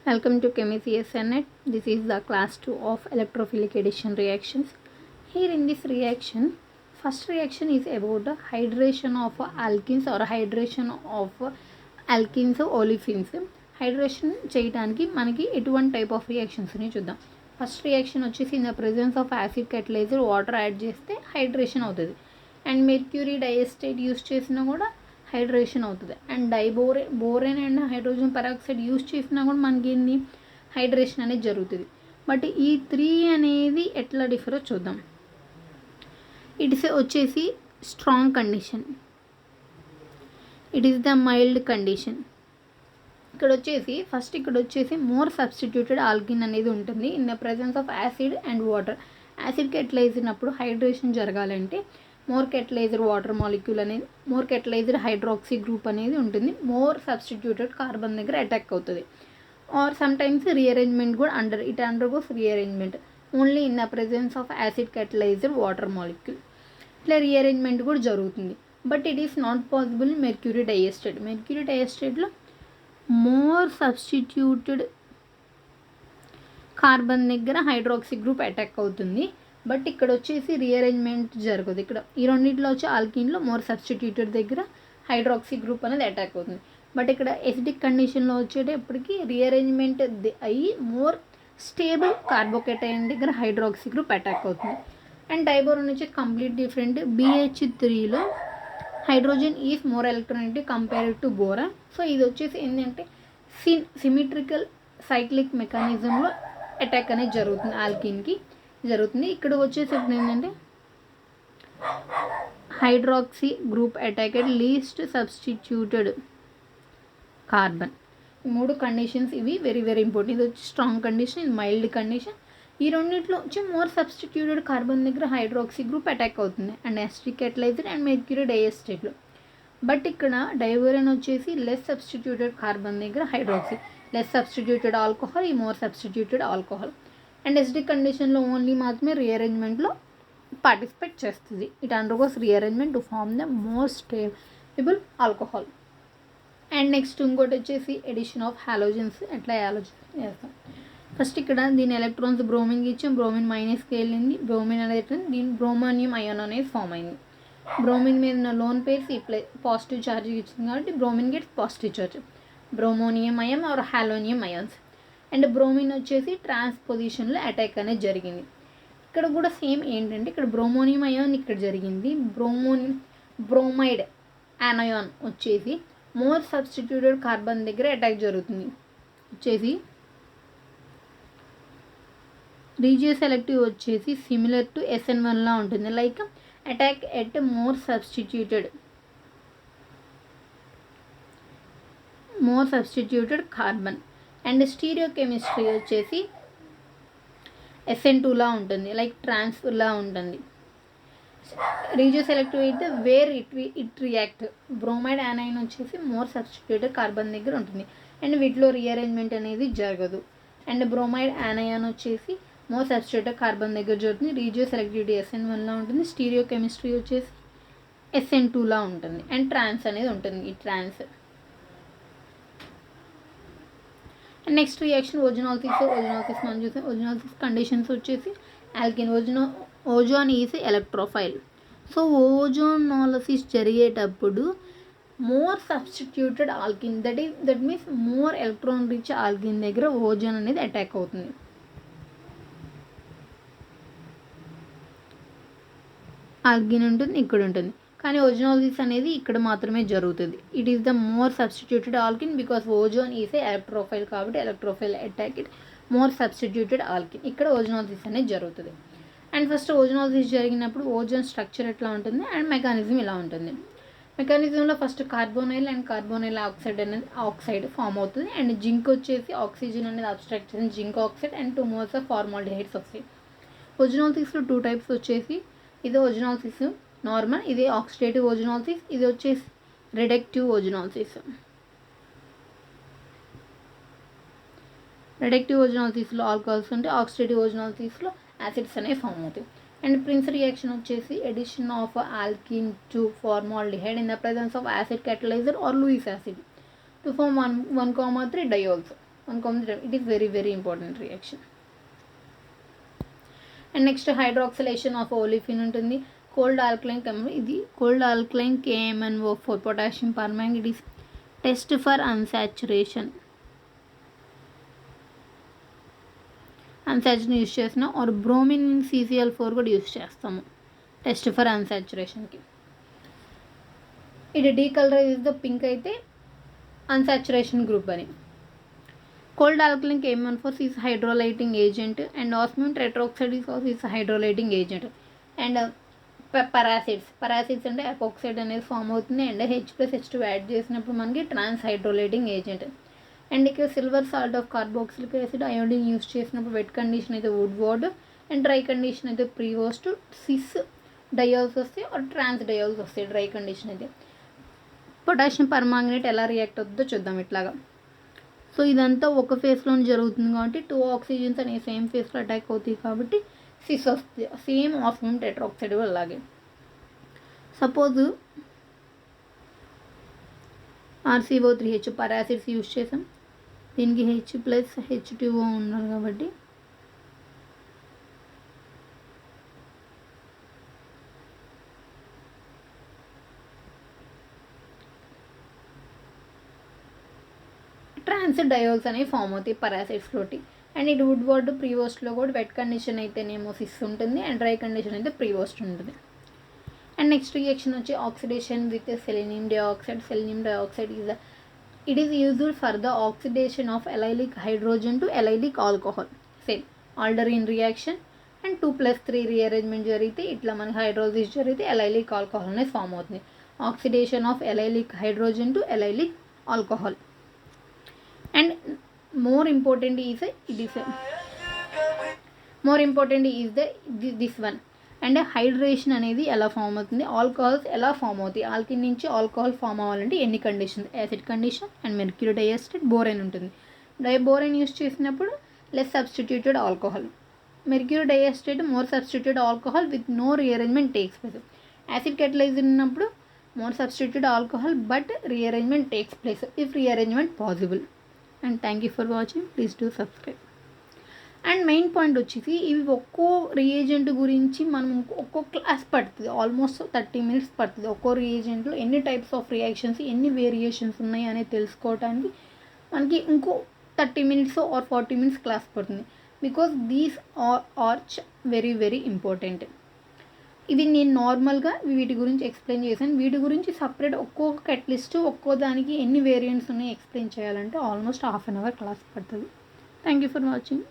Welcome to ChemCSNet. This is the class 2 of electrophilic addition reactions. Here in this reaction, first reaction is about the hydration of alkenes or hydration of alkenes olefins. Hydration చేయడానికి మనకి ఎటువంటి type of రియాక్షన్స్ని చూద్దాం. First reaction వచ్చేసి in the presence of acid catalyser water add చేస్తే hydration అవుతుంది. And mercury diacetate use చేసినా కూడా హైడ్రేషన్ అవుతుంది. And borane and hydrogen peroxide use చేసినా కూడా మనకి ఏంటి హైడ్రేషన్ అనేది జరుగుతుంది. బట్ ఈ 3 అనేది ఎట్లా డిఫరో చూద్దాం. ఇట్స్ వచ్చేసి strong condition, it is the mild condition. ఇక్కడ వచ్చేసి మోర్ సబ్స్టిట్యూటెడ్ ఆల్కిన్ అనేది ఉంటుంది in the presence of acid and water. Acid catalyse అయినప్పుడు హైడ్రేషన్ జరగాలంటే మోర్ కెటలైజర్ వాటర్ మాలిక్యూల్ అనేది, మోర్ కెటలైజర్ హైడ్రాక్సీ గ్రూప్ అనేది ఉంటుంది, మోర్ సబ్స్టిట్యూటెడ్ కార్బన్ దగ్గర అటాక్ అవుతుంది. ఆర్ సమ్టైమ్స్ రీఅరేంజ్మెంట్ కూడా undergoes rearrangement only in the presence of acid catalyser water molecule. ఇట్లా rearrangement కూడా జరుగుతుంది. But it is not possible mercury డైఎస్టేట్లో మోర్ సబ్స్టిట్యూటెడ్ కార్బన్ దగ్గర హైడ్రాక్సీ గ్రూప్ అటాక్ అవుతుంది. But ఇక్కడ వచ్చేసి రీఅరేంజ్మెంట్ జరగదు. ఇక్కడ ఈ రెండింటిలో వచ్చి ఆల్కిన్లో మోర్ సబ్స్టిట్యూటెడ్ దగ్గర హైడ్రాక్సీ గ్రూప్ అనేది అటాక్ అవుతుంది. బట్ ఇక్కడ ఎసిడిక్ కండిషన్లో వచ్చేటప్పటికి రీఅరేంజ్మెంట్ అయ్యి మోర్ స్టేబుల్ కార్బోకేటైన్ దగ్గర హైడ్రాక్సీ గ్రూప్ అటాక్ అవుతుంది. అండ్ డైబోరోన్ వచ్చి కంప్లీట్ డిఫరెంట్. BH3లో hydrogen is more electronegative compared to boron. So ఇది వచ్చేసి ఏంటంటే సిమెట్రికల్ సైక్లిక్ మెకానిజంలో అటాక్ అనేది జరుగుతుంది, ఆల్కిన్కి జరుగుతుంది. ఇక్కడ వచ్చేసరికి ఏంటంటే hydroxy group attack at least substituted carbon. ఈ 3 కండిషన్స్ ఇవి వెరీ వెరీ ఇంపార్టెంట్. ఇది వచ్చి స్ట్రాంగ్ కండిషన్, ఇది మైల్డ్ కండిషన్. ఈ రెండింటిలో వచ్చి మోర్ సబ్స్టిట్యూటెడ్ కార్బన్ దగ్గర హైడ్రాక్సీ గ్రూప్ అటాక్ అవుతుంది and acidic catalyser and mercury డైఎస్టేట్లో. బట్ ఇక్కడ డైబోరేన్ వచ్చేసి లెస్ సబ్స్టిట్యూటెడ్ కార్బన్ దగ్గర హైడ్రాక్సీ, లెస్ సబ్స్టిట్యూటెడ్ ఆల్కహాల్, ఈ more substituted alcohol. And acidic కండిషన్లో ఓన్లీ మాత్రమే రీఅరేంజ్మెంట్లో పార్టిసిపేట్ చేస్తుంది. It undergoes rearrangement to form the more stable alcohol. And next ఇంకోటి వచ్చేసి ఎడిషన్ ఆఫ్ హాలోజన్స్. ఎట్లా హాలోజన్స్ చేస్తాం? ఫస్ట్ ఇక్కడ దీని ఎలక్ట్రాన్స్ బ్రోమిన్కి ఇచ్చాం, బ్రోమిన్ మైనస్కి వెళ్ళింది. బ్రోమిన్ అనేది దీని బ్రోమోనియం అయాన్ అనేది ఫామ్ అయింది. బ్రోమిన్ మీద ఉన్న లోన్ పేర్స్ ఈ పాజిటివ్ ఛార్జ్ ఇచ్చింది కాబట్టి bromine gets positive charge, bromonium ion or halonium ions. And bromine వచ్చేసి ట్రాన్స్పోజిషన్లో అటాక్ అనేది జరిగింది. ఇక్కడ కూడా సేమ్ ఏంటంటే ఇక్కడ బ్రోమోనియం అయాన్ ఇక్కడ జరిగింది, బ్రోమైడ్ యానయాన్ వచ్చేసి మోర్ సబ్స్టిట్యూటెడ్ కార్బన్ దగ్గర అటాక్ జరుగుతుంది. వచ్చేసి రీజియో సెలెక్టివ్ వచ్చేసి సిమిలర్ టు SN1లా ఉంటుంది, like attack at more substituted carbon. And stereo chemistry వచ్చేసి SN2లా ఉంటుంది, లైక్ ట్రాన్స్లా ఉంటుంది. రీజియో సెలెక్టివ్ అయితే వేర్ ఇట్ రియాక్ట్. బ్రోమైడ్ యానైన్ వచ్చేసి మోర్ సబ్స్టిట్యూటెడ్ కార్బన్ దగ్గర ఉంటుంది అండ్ వీటిలో రీఅరేంజ్మెంట్ అనేది జరగదు. అండ్ బ్రోమైడ్ యానయాన్ వచ్చేసి మోర్ సబ్స్టిట్యూటెడ్ కార్బన్ దగ్గర జరుగుతుంది. రీజియో సెలెక్టివిటీ SN1లా ఉంటుంది, స్టీరియో కెమిస్ట్రీ వచ్చేసి SN2లా ఉంటుంది. అండ్ ట్రాన్స్ అనేది ఉంటుంది, ఈ trans. And next reaction ozonolysis మనం చూసాం. ఓజోనాలిసిస్ కండిషన్స్ వచ్చేసి alkene, ozone is electrophile. So ozonolysis జరిగేటప్పుడు more substituted alkene, that means more electron rich alkene దగ్గర ఓజోన్ అనేది అటాక్ అవుతుంది. ఆల్కిన్ ఉంటుంది, ఇక్కడ ఉంటుంది, కానీ ఓజోనాలిసిస్ అనేది ఇక్కడ మాత్రమే జరుగుతుంది. It is the more substituted alkene because ozone is electrophile కాబట్టి electrophile attack it more substituted alkene. ఇక్కడ ఓజోనాలిసిస్ అనేది జరుగుతుంది. అండ్ ఫస్ట్ ఓజోనాలిసిస్ జరిగినప్పుడు ఓజోన్ స్ట్రక్చర్ ఎట్లా ఉంటుంది అండ్ మెకానిజం ఇలా ఉంటుంది. మెకానిజంలో first carbonyl and carbonyl oxide form అవుతుంది. అండ్ జింక్ వచ్చేసి ఆక్సిజన్ అనేది అబ్స్ట్రాక్ట్ చేసిన zinc oxide and 2 moles of formaldehydes వస్తాయి. ఓజోనాలిసిస్లో 2 types వచ్చేసి, ఇది ఓజోనాలిసిస్ నార్మల్, ఇది ఆక్సిడేటివ్ ఓజోనాలిసిస్, ఇది వచ్చేసి రిడక్టివ్ ఓజోనాలిసిస్. రిడక్టివ్ ఓజోనాలిసిస్లో ఆల్కహాల్స్ ఉంటే ఆక్సిడేటివ్ ఓజోనాలిసిస్లో యాసిడ్స్ అనేవి ఫామ్ అవుతాయి. అండ్ ప్రిన్స్ రియాక్షన్ వచ్చేసి addition of alkene to formaldehyde in the presence of acid క్యాటలైజర్ are Lewis acid to form 1,3 diols. it is very very important reaction. And next hydroxylation of olefin ఉంటుంది. Cold alkaline ఇది cold alkaline KMnO4 potassium permanganate it is test for unsaturation use చేసిన are bromine CCl4 కూడా use చేస్తాము test for అన్సాచురేషన్కి. ఇది డీకలరైజ్ the pink అయితే unsaturation group అని. Cold alkaline KMnO4 is hydrolyzing agent and osmium tetroxide is also is hydrolyzing agent. And paracids అంటే epoxide అనేది form అవుతుంది and H+H2 add చేసినప్పుడు మనకి ట్రాన్స్ హైడ్రోలైటింగ్ ఏజెంట్. అండ్ ఇక్కడ silver salt of carboxylic acid iodine use చేసినప్పుడు wet condition అయితే Woodward and dry condition అయితే ప్రీవోస్ట్ sys diols వస్తాయి ఆర్ ట్రాన్స్ డయోల్స్ వస్తాయి డ్రై కండిషన్ అయితే. పొటాషియం పర్మాంగనేట్ ఎలా రియాక్ట్ అవుతుందో చూద్దాం ఇట్లాగా. సో ఇదంతా ఒక ఫేస్లో జరుగుతుంది కాబట్టి 2 ఆక్సిజన్స్ అనేవి సేమ్ ఫేస్లో అటాక్ అవుతాయి కాబట్టి సిస్ వస్తుంది సేమ్ ఆస్మియం టెట్రాక్సైడ్ అలాగే. సపోజ్ RCO3H పారాసిడ్స్ యూస్ చేసాం, దీనికి H+H2O ఉన్నారు కాబట్టి ట్రాన్స్ డయోల్స్ అనేవి ఫామ్ అవుతాయి పారాసిడ్స్లోటి. అండ్ ఇది వుడ్వార్డ్ ప్రీవోస్ట్లో కూడా వెట్ కండిషన్ అయితేనేమో సిస్ ఉంటుంది అండ్ డ్రై కండిషన్ అయితే ప్రీవోస్ట్ ఉంటుంది. అండ్ నెక్స్ట్ రియాక్షన్ వచ్చి oxidation with selenium dioxide. Selenium dioxide it is used for the oxidation of allylic hydrogen to allylic alcohol. Same Alder ene reaction and 2+3 rearrangement జరిగితే ఇట్లా మనకి hydrolysis జరిగితే allylic alcohol అనేది form అవుతుంది. Oxidation of allylic hydrogen to allylic alcohol. And more important is this one. And hydration అనేది ఎలా form అవుతుంది, alcohols ఎలా ఫామ్ అవుతాయి, ఆల్కిన్ నుంచి ఆల్కహాల్ ఫామ్ అవ్వాలంటే ఎన్ని conditions, acid condition and mercury diacetate borane ఉంటుంది. బోరైన్ యూస్ చేసినప్పుడు less substituted alcohol, mercury diacetate more substituted alcohol with no rearrangement takes place. Acid catalyser ఉన్నప్పుడు more substituted alcohol but rearrangement takes place if rearrangement possible. And thank you for watching, please do subscribe. And main point వచ్చేసి ఇవి ఒక్కో reagent గురించి మనం ఒక్కో class పడుతుంది, almost 30 minutes పడుతుంది. ఒక్కో రియేజెంట్లో ఎన్ని టైప్స్ ఆఫ్ రియాక్షన్స్ ఎన్ని వేరియేషన్స్ ఉన్నాయి అనేది తెలుసుకోవడానికి మనకి ఇంకో 30 minutes ఆర్ 40 minutes క్లాస్ పడుతుంది. Because these are very very important. ఇది నేను నార్మల్గా వీటి గురించి ఎక్స్ప్లెయిన్ చేశాను. వీటి గురించి సపరేట్ ఒక్కొక్క అట్లీస్ట్ ఒక్కో దానికి ఎన్ని వేరియంట్స్ ఉన్నాయి ఎక్స్ప్లెయిన్ చేయాలంటే ఆల్మోస్ట్ 1/2 hour క్లాస్ పడుతుంది. Thank you for watching.